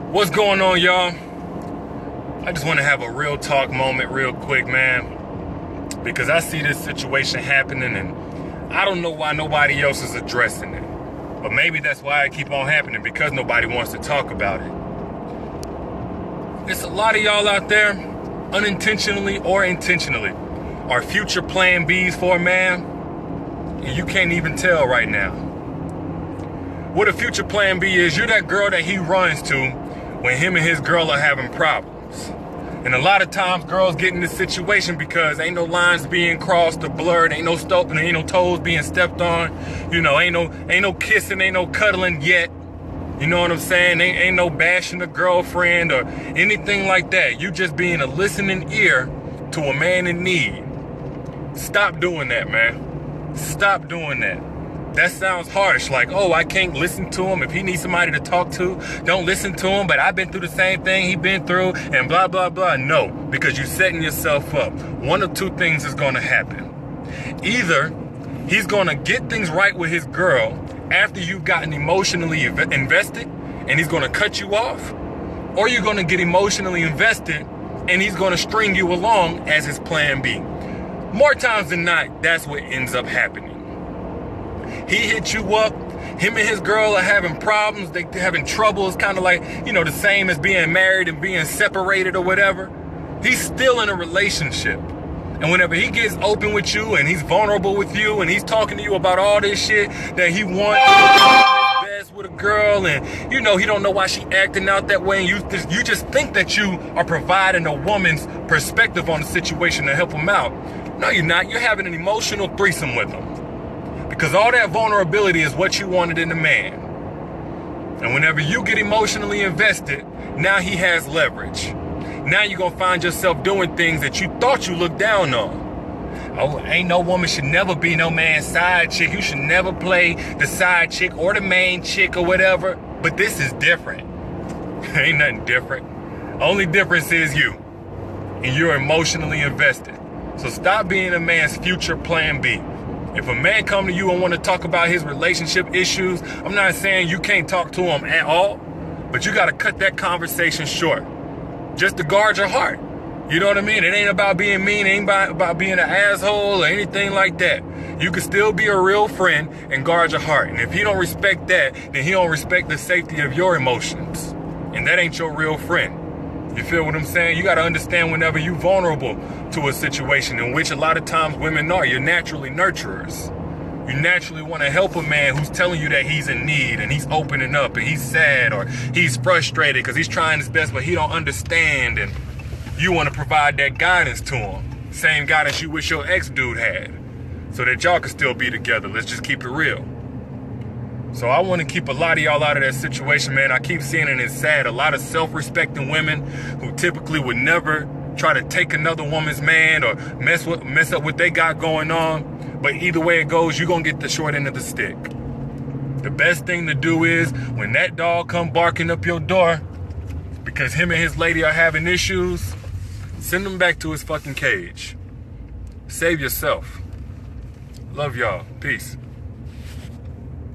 What's going on, y'all? I just want to have a real talk moment real quick, man, because I see this situation happening and I don't know why nobody else is addressing it. But maybe that's why it keep on happening, because nobody wants to talk about it. It's a lot of y'all out there, unintentionally or intentionally, are future plan Bs for a man, and you can't even tell right now. What a future plan B is, you're that girl that he runs to when him and his girl are having problems. And a lot of times girls get in this situation because ain't no lines being crossed or blurred, ain't no toes being stepped on, you know, ain't no kissing, ain't no cuddling yet. You know what I'm saying? Ain't no bashing a girlfriend or anything like that. You just being a listening ear to a man in need. Stop doing that, man. Stop doing that. That sounds harsh, like, oh, I can't listen to him. If he needs somebody to talk to, don't listen to him, but I've been through the same thing he been through, and blah, blah, blah. No, because you're setting yourself up. One of two things is going to happen. Either he's going to get things right with his girl after you've gotten emotionally invested, and he's going to cut you off, or you're going to get emotionally invested, and he's going to string you along as his plan B. More times than not, that's what ends up happening. He hit you up, him and his girl are having problems, they're having trouble. It's kind of like, you know, the same as being married and being separated or whatever. He's still in a relationship. And whenever he gets open with you and he's vulnerable with you and he's talking to you about all this shit that he wants best with a girl, and you know, he don't know why she acting out that way, and you just think that you are providing a woman's perspective on the situation to help him out. No, you're not. You're having an emotional threesome with him. Because all that vulnerability is what you wanted in a man. And whenever you get emotionally invested, now he has leverage. Now you're going to find yourself doing things that you thought you looked down on. Oh, ain't no woman should never be no man's side chick. You should never play the side chick or the main chick or whatever. But this is different. Ain't nothing different. Only difference is you. And you're emotionally invested. So stop being a man's future plan B. If a man come to you and want to talk about his relationship issues, I'm not saying you can't talk to him at all, but you got to cut that conversation short, just to guard your heart. You know what I mean? It ain't about being mean, it ain't about being an asshole or anything like that. You can still be a real friend and guard your heart. And if he don't respect that, then he don't respect the safety of your emotions. And that ain't your real friend. You feel what I'm saying? You got to understand, whenever you're vulnerable to a situation, in which a lot of times women are, you're naturally nurturers. You naturally want to help a man who's telling you that he's in need and he's opening up and he's sad or he's frustrated because he's trying his best but he don't understand, and you want to provide that guidance to him. Same guidance you wish your ex-dude had, so that y'all can still be together. Let's just keep it real. So I want to keep a lot of y'all out of that situation, man. I keep seeing it, and it's sad. A lot of self-respecting women who typically would never try to take another woman's man or mess up what they got going on. But either way it goes, you're going to get the short end of the stick. The best thing to do is, when that dog come barking up your door because him and his lady are having issues, send him back to his fucking cage. Save yourself. Love y'all. Peace.